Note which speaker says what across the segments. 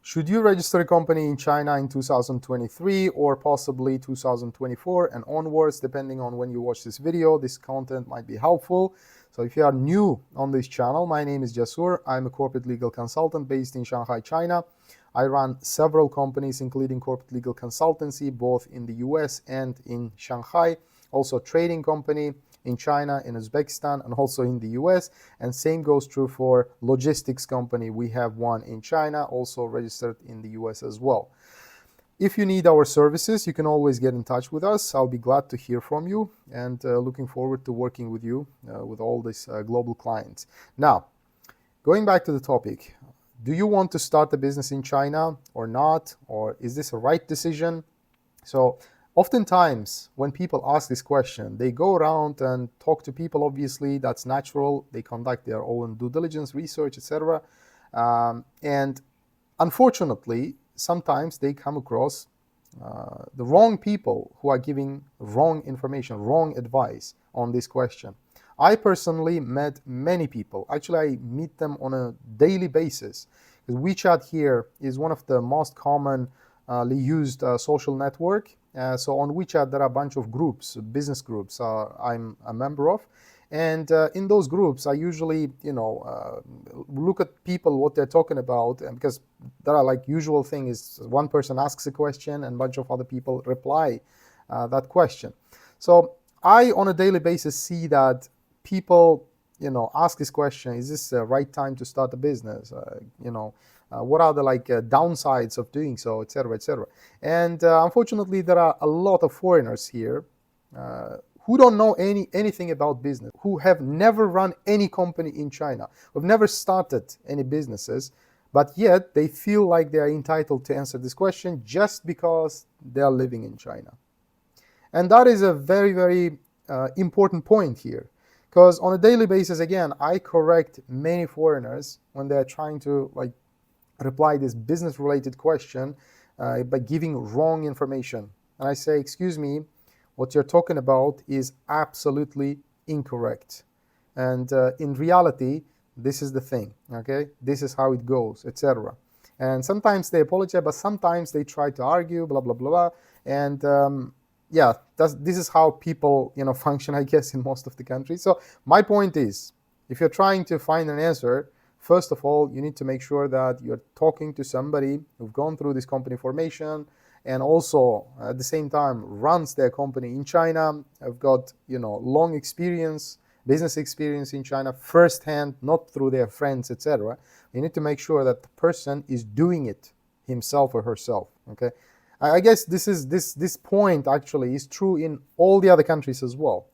Speaker 1: Should you register a company in China in 2023 or possibly 2024 and onwards, depending on when you watch this video? This content might be helpful. So if you are new on this channel, my name is Jasur. I'm a corporate legal consultant based in Shanghai, China. I run several companies, including corporate legal consultancy, both in the US and in Shanghai. Also a trading company in China, in Uzbekistan, and also in the US. And same goes true for logistics company. We have one in China, also registered in the US as well. If you need our services, you can always get in touch with us. I'll be glad to hear from you and looking forward to working with you with all these global clients. Now, going back to the topic, do you want to start a business in China or not? Or is this a right decision? So oftentimes when people ask this question, they go around and talk to people. Obviously, that's natural. They conduct their own due diligence, research, etc. And unfortunately, sometimes they come across the wrong people who are giving wrong information, wrong advice on this question. I personally met many people. Actually, I meet them on a daily basis. Because WeChat here is one of the most commonly used social network. So on WeChat, there are a bunch of groups, business groups I'm a member of. And in those groups, I usually, look at people, what they're talking about, and because there are like usual thing is one person asks a question and a bunch of other people reply that question. So I, on a daily basis, see that people, ask this question: is this the right time to start a business? What are the downsides of doing so, etc., etc. And unfortunately, there are a lot of foreigners here who don't know anything about business, who have never run any company in China, who've never started any businesses, but yet they feel like they are entitled to answer this question just because they are living in China. And that is a very, very important point here. Because on a daily basis, again, I correct many foreigners when they're trying to reply this business-related question by giving wrong information. And I say, excuse me, what you're talking about is absolutely incorrect. And in reality, this is the thing, okay? This is how it goes, etc. And sometimes they apologize, but sometimes they try to argue, blah, blah, blah, blah. And yeah, this is how people, function, I guess, in most of the countries. So my point is, if you're trying to find an answer, first of all, you need to make sure that you're talking to somebody who's gone through this company formation and also at the same time runs their company in China, have got, long experience, business experience in China firsthand, not through their friends, etc. You need to make sure that the person is doing it himself or herself, okay? I guess this point actually is true in all the other countries as well.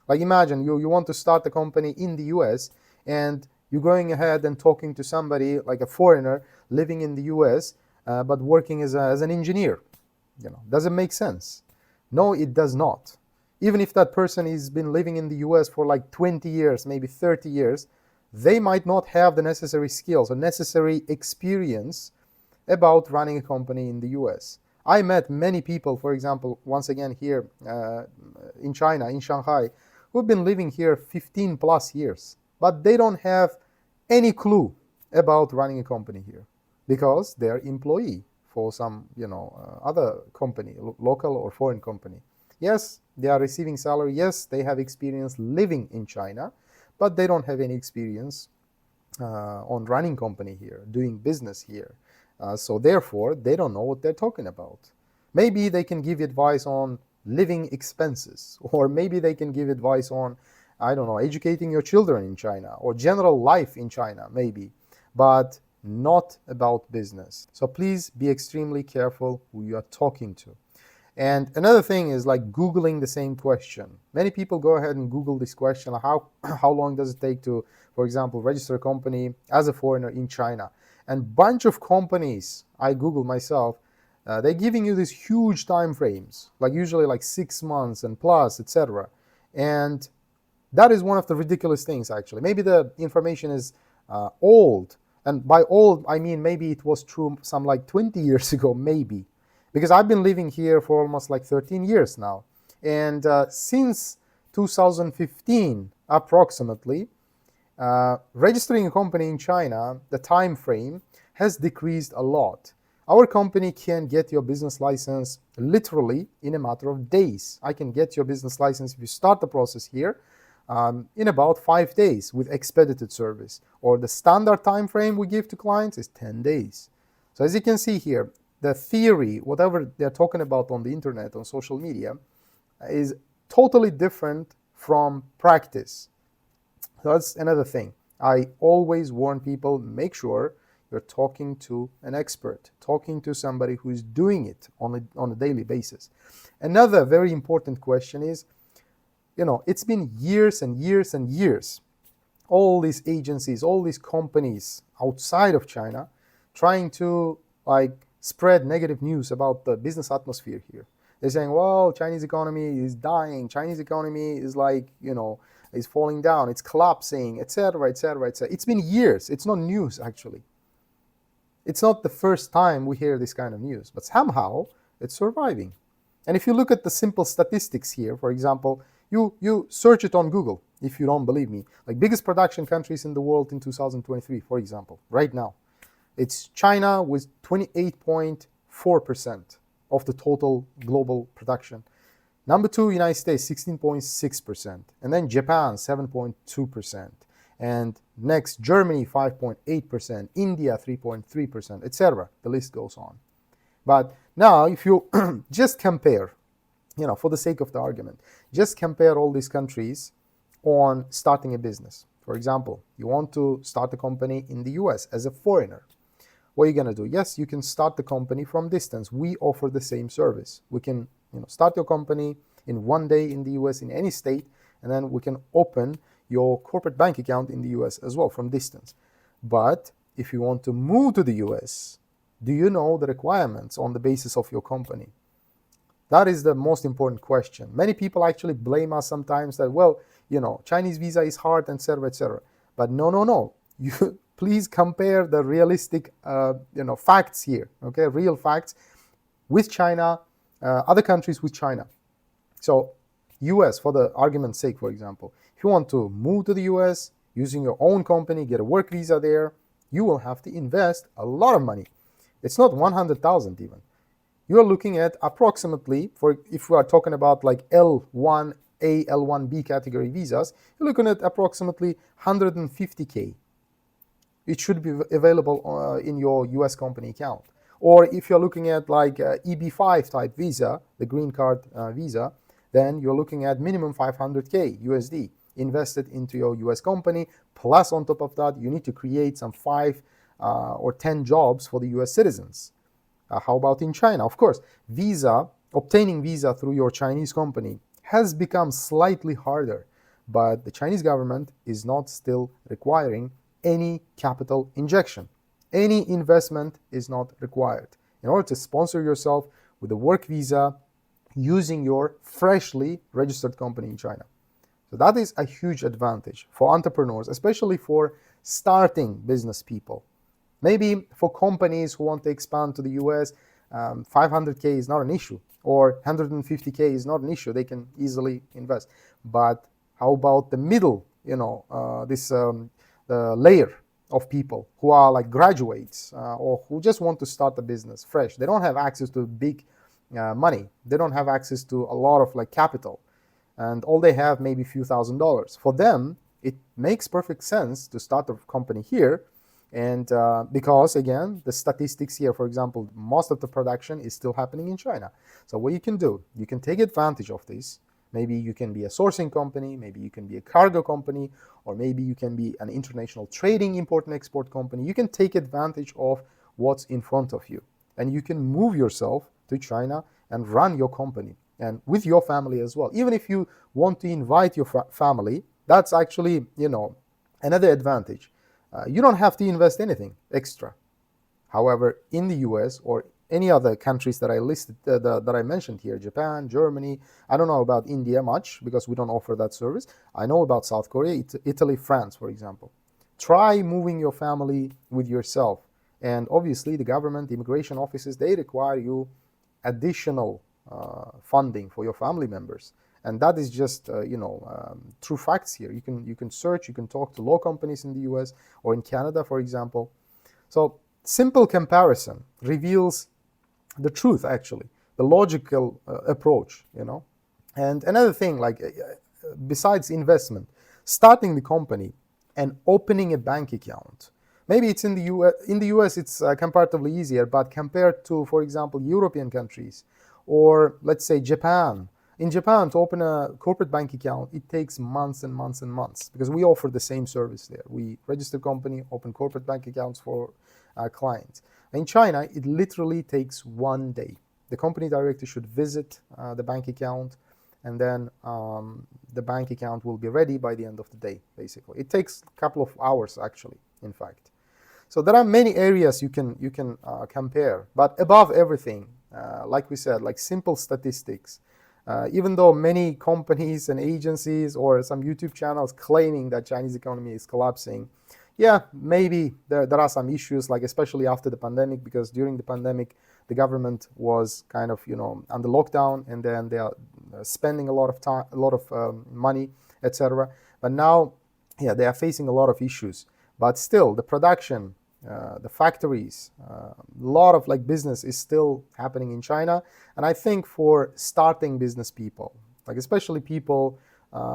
Speaker 1: Like imagine you want to start a company in the US and you're going ahead and talking to somebody like a foreigner living in the US but working as an engineer. Does it make sense? No, it does not. Even if that person has been living in the US for like 20 years, maybe 30 years, they might not have the necessary skills or necessary experience about running a company in the US. I met many people, for example, once again here in China, in Shanghai, who've been living here 15 plus years, but they don't have any clue about running a company here because they're employee for some, other company, local or foreign company. Yes, they are receiving salary. Yes, they have experience living in China, but they don't have any experience on running company here, doing business here. So therefore, they don't know what they're talking about. Maybe they can give advice on living expenses, or maybe they can give advice on, I don't know, educating your children in China, or general life in China, maybe, but not about business. So please be extremely careful who you are talking to. And another thing is like Googling the same question. Many people go ahead and Google this question, how long does it take to, for example, register a company as a foreigner in China? And bunch of companies, I Google myself, they're giving you these huge time frames, like usually like 6 months and plus, etc. And that is one of the ridiculous things, actually. Maybe the information is old. And by old, I mean maybe it was true some like 20 years ago, maybe. Because I've been living here for almost like 13 years now. And since 2015, approximately, registering a company in China, the time frame has decreased a lot. Our company can get your business license literally in a matter of days. I can get your business license if you start the process here in about 5 days with expedited service. Or the standard time frame we give to clients is 10 days. So as you can see here, the theory, whatever they're talking about on the internet, on social media, is totally different from practice. So that's another thing. I always warn people, make sure you're talking to an expert, talking to somebody who is doing it on a daily basis. Another very important question is, it's been years and years and years, all these agencies, all these companies outside of China trying to spread negative news about the business atmosphere here. They're saying, well, Chinese economy is dying, Chinese economy is is falling down, it's collapsing, etc., etc., etc. It's been years. It's not news, actually. It's not the first time we hear this kind of news, but somehow it's surviving. And if you look at the simple statistics here, for example, you search it on Google if you don't believe me. Like biggest production countries in the world in 2023, for example, right now. It's China with 28.4% of the total global production. Number 2, United States, 16.6%. And then Japan, 7.2%. And next, Germany, 5.8%. India, 3.3%, etc. The list goes on. But now, if you just compare, for the sake of the argument, just compare all these countries on starting a business. For example, you want to start a company in the US as a foreigner. What are you going to do? Yes, you can start the company from distance. We offer the same service. We can start your company in one day in the US in any state, and then we can open your corporate bank account in the US as well from distance. But if you want to move to the US, do you know the requirements on the basis of your company? That is the most important question. Many people actually blame us sometimes that, well, Chinese visa is hard, etc., etc. But no. You please compare the realistic, facts here. Okay, real facts with China, other countries with China. So, US, for the argument's sake, for example, if you want to move to the US using your own company, get a work visa there, you will have to invest a lot of money. It's not 100,000 even. You are looking at approximately, if we are talking about like L1A, L1B category visas, you're looking at approximately 150K. It should be available in your US company account. Or if you're looking at like EB5 type visa, the green card visa, then you're looking at minimum 500K USD invested into your US company. Plus, on top of that, you need to create some 5 or 10 jobs for the US citizens. How about in China? Of course, obtaining visa through your Chinese company has become slightly harder, but the Chinese government is not still requiring any capital injection. Any investment is not required in order to sponsor yourself with a work visa using your freshly registered company in China. So that is a huge advantage for entrepreneurs, especially for starting business people. Maybe for companies who want to expand to the US, 500K is not an issue, or 150K is not an issue. They can easily invest. But how about the middle, the layer of people who are like graduates or who just want to start a business fresh? They don't have access to big money. They don't have access to a lot of like capital. And all they have maybe a few $1,000s. For them, it makes perfect sense to start a company here. And because, again, the statistics here, for example, most of the production is still happening in China. So what you can do, you can take advantage of this. Maybe you can be a sourcing company, maybe you can be a cargo company, or maybe you can be an international trading import and export company. You can take advantage of what's in front of you. And you can move yourself to China and run your company, and with your family as well. Even if you want to invite your family, that's actually, another advantage. You don't have to invest anything extra. However, in the US or any other countries that I listed, that I mentioned here, Japan, Germany, I don't know about India much because we don't offer that service. I know about South Korea, Italy, France, for example. Try moving your family with yourself. And obviously the government, the immigration offices, they require you additional funding for your family members. And that is just, true facts here. You can search, you can talk to law companies in the US or in Canada, for example. So simple comparison reveals the truth, actually, the logical approach, And another thing, besides investment, starting the company and opening a bank account. Maybe it's in the US. In the US, it's comparatively easier, but compared to, for example, European countries, or let's say Japan. In Japan, to open a corporate bank account, it takes months and months and months, because we offer the same service there. We register company, open corporate bank accounts for clients. In China, it literally takes one day. The company director should visit the bank account, and then the bank account will be ready by the end of the day, basically. It takes a couple of hours, actually, in fact. So there are many areas you can compare, but above everything, like we said, like simple statistics. Even though many companies and agencies or some YouTube channels claiming that Chinese economy is collapsing, yeah, maybe there are some issues, like especially after the pandemic, because during the pandemic, the government was kind of, under lockdown, and then they are spending a lot of time, a lot of money, etc. But now, yeah, they are facing a lot of issues. But still, the production, the factories, a lot of business is still happening in China. And I think for starting business people, especially people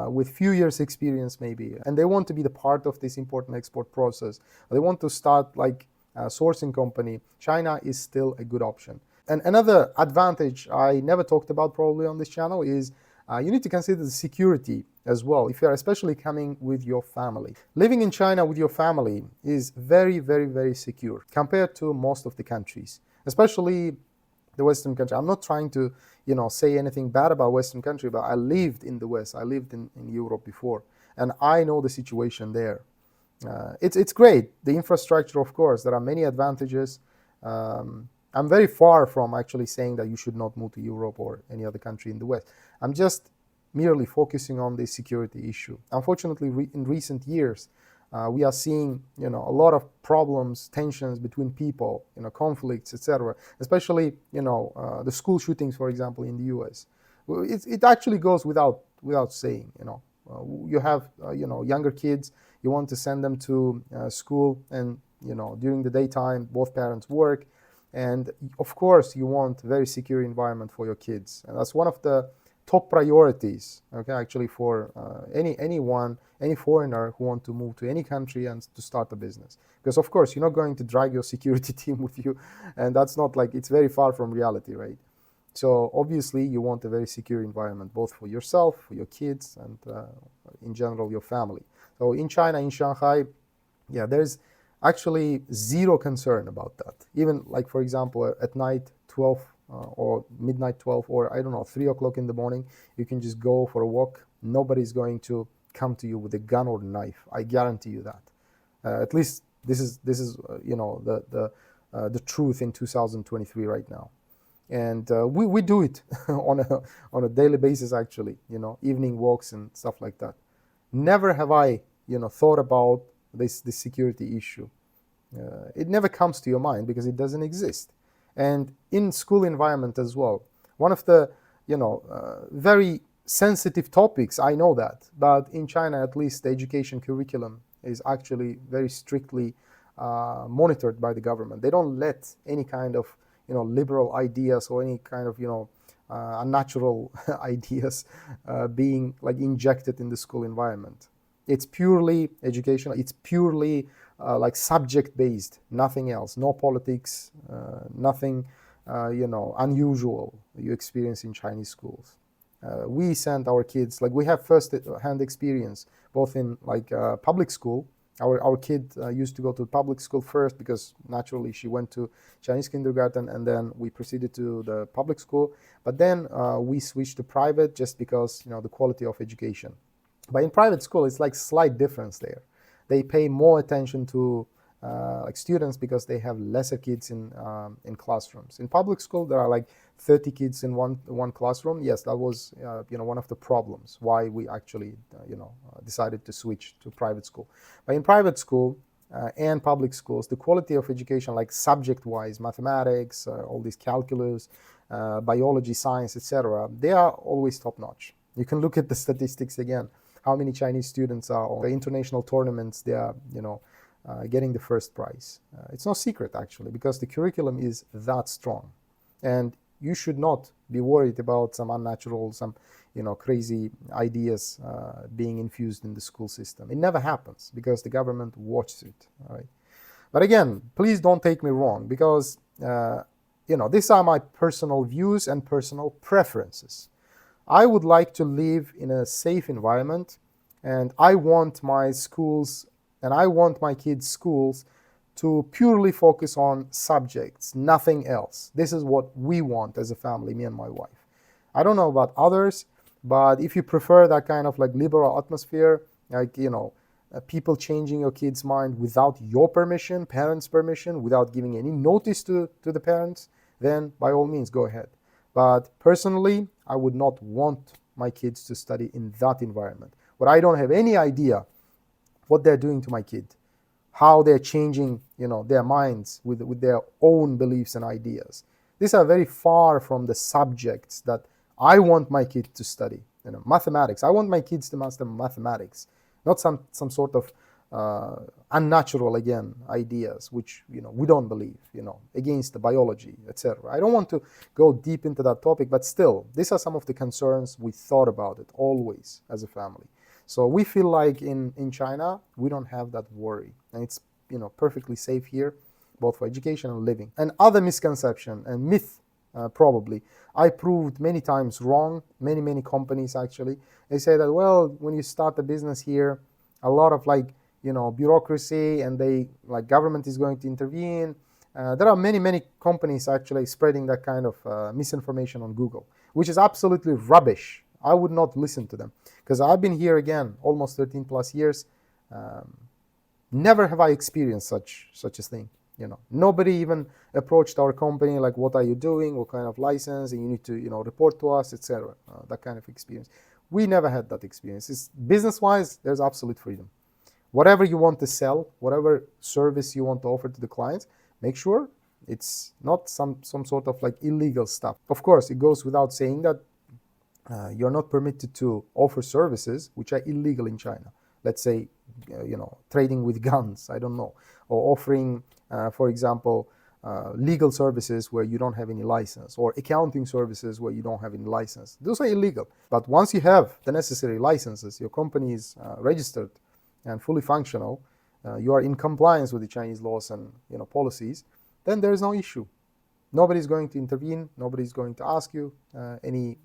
Speaker 1: with few years experience maybe, and they want to be the part of this import and export process, they want to start a sourcing company, China is still a good option. And another advantage I never talked about probably on this channel is you need to consider the security as well, if you are especially coming with your family. Living in China with your family is very, very, very secure compared to most of the countries, especially the Western country. I'm not trying to, say anything bad about Western country, but I lived in the West. I lived in Europe before, and I know the situation there. It's great. The infrastructure, of course, there are many advantages. I'm very far from actually saying that you should not move to Europe or any other country in the West. I'm just merely focusing on the security issue. Unfortunately, in recent years, we are seeing, a lot of problems, tensions between people, conflicts, etc. Especially, the school shootings, for example, in the U.S. It actually goes without saying. You have, younger kids. You want to send them to school, and during the daytime, both parents work, and of course, you want a very secure environment for your kids, and that's one of the top priorities, okay, actually for any foreigner who want to move to any country and to start a business. Because of course, you're not going to drag your security team with you, and that's not it's very far from reality, right? So obviously, you want a very secure environment, both for yourself, for your kids, and in general, your family. So in China, in Shanghai, yeah, there's actually zero concern about that. Even for example, at night, 12 or midnight 12, or I don't know, 3 o'clock in the morning, you can just go for a walk. Nobody's going to come to you with a gun or knife. I guarantee you that. At least this is the truth in 2023 right now, and we do it on a daily basis, actually. Evening walks and stuff like that. Never have I thought about this security issue. It never comes to your mind because it doesn't exist. And in school environment as well, one of the very sensitive topics, I know that, but in China, at least, the education curriculum is actually very strictly monitored by the government. They don't let any kind of liberal ideas or any kind of unnatural ideas being injected in the school environment. It's purely educational. It's purely subject-based, nothing else. No politics, nothing unusual you experience in Chinese schools. We send our kids, we have first-hand experience, both in public school. Our kid used to go to public school first because naturally she went to Chinese kindergarten, and then we proceeded to the public school. But then we switched to private just because the quality of education. But in private school, it's slight difference there. They pay more attention to students because they have lesser kids in classrooms. In public school, there are 30 kids in one classroom. Yes, that was one of the problems why we actually decided to switch to private school. But in private school and public schools, the quality of education, subject-wise, mathematics, all these calculus, biology, science, etc., they are always top-notch. You can look at the statistics again. How many Chinese students are on the international tournaments? They are, getting the first prize. It's no secret, actually, because the curriculum is that strong. And you should not be worried about some unnatural, some crazy ideas being infused in the school system. It never happens because the government watches it. All right? But again, please don't take me wrong, because these are my personal views and personal preferences. I would like to live in a safe environment, and I want my schools and I want my kids' schools to purely focus on subjects, nothing else. This is what we want as a family, me and my wife. I don't know about others, but if you prefer that kind of like liberal atmosphere, like, people changing your kid's mind without your permission, parents' permission, without giving any notice to the parents, then by all means, go ahead. But personally, I would not want my kids to study in that environment, where I don't have any idea what they're doing to my kid, how they're changing, their minds with their own beliefs and ideas. These are very far from the subjects that I want my kid to study. Mathematics. I want my kids to master mathematics, not some sort of unnatural, again, ideas which we don't believe, against the biology, etc. I don't want to go deep into that topic, but still, these are some of the concerns we thought about it always as a family. So we feel like in China, we don't have that worry. And it's perfectly safe here, both for education and living. And other misconception and myth, probably, I proved many times wrong, many companies actually. They say that, well, when you start a business here, a lot of bureaucracy, and government is going to intervene. There are many companies actually spreading that kind of misinformation on Google, which is absolutely rubbish. I would not listen to them, because I've been here again almost 13 plus years. Never have I experienced such a thing. Nobody even approached our company like, what are you doing, what kind of license, and you need to report to us, etc. That kind of experience. We never had that experience. It's business-wise, there's absolute freedom. Whatever you want to sell, whatever service you want to offer to the clients, make sure it's not some sort of illegal stuff. Of course, it goes without saying that you're not permitted to offer services which are illegal in China. Let's say, trading with guns, I don't know, or offering, for example, legal services where you don't have any license, or accounting services where you don't have any license. Those are illegal. But once you have the necessary licenses, your company is registered and fully functional, you are in compliance with the Chinese laws and policies, then there is no issue. Nobody's going to intervene. Nobody's going to ask you any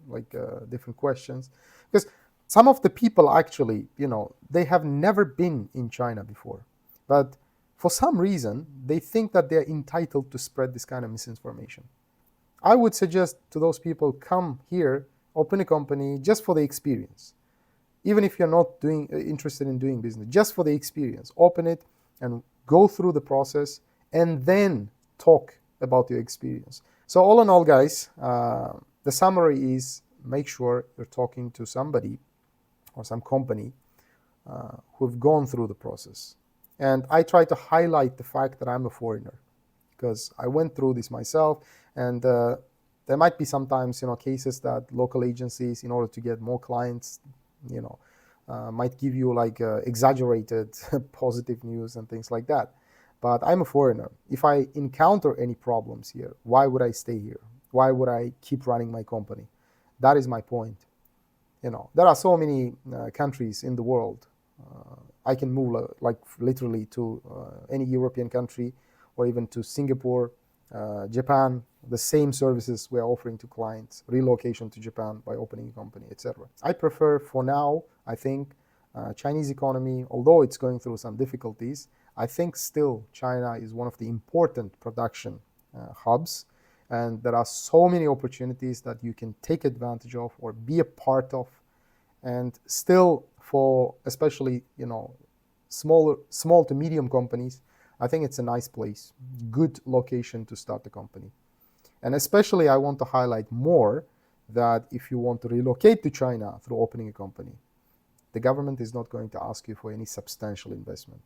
Speaker 1: different questions, because some of the people actually, they have never been in China before, but for some reason they think that they're entitled to spread this kind of misinformation. I would suggest to those people, come here, open a company just for the experience. Even if you're not interested in doing business, just for the experience, open it and go through the process, and then talk about your experience. So all in all, guys, the summary is, make sure you're talking to somebody or some company who've gone through the process. And I try to highlight the fact that I'm a foreigner, because I went through this myself, and there might be sometimes cases that local agencies, in order to get more clients, might give you exaggerated positive news and things like that. But I'm a foreigner. If I encounter any problems here, why would I stay here? Why would I keep running my company? That is my point. There are so many countries in the world. I can move literally to any European country, or even to Singapore, Japan, the same services we're offering to clients, relocation to Japan by opening a company, etc. I prefer, for now, I think, Chinese economy, although it's going through some difficulties, I think still China is one of the important production hubs, and there are so many opportunities that you can take advantage of or be a part of. And still, for especially small to medium companies, I think it's a nice place, good location to start a company. And especially, I want to highlight more that if you want to relocate to China through opening a company, the government is not going to ask you for any substantial investment.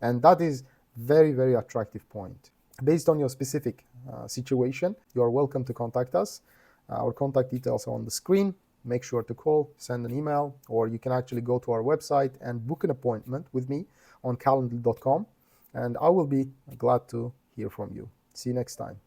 Speaker 1: And that is very attractive point. Based on your specific situation, you are welcome to contact us. Our contact details are on the screen. Make sure to call, send an email, or you can actually go to our website and book an appointment with me on calendly.com. and I will be glad to hear from you. See you next time.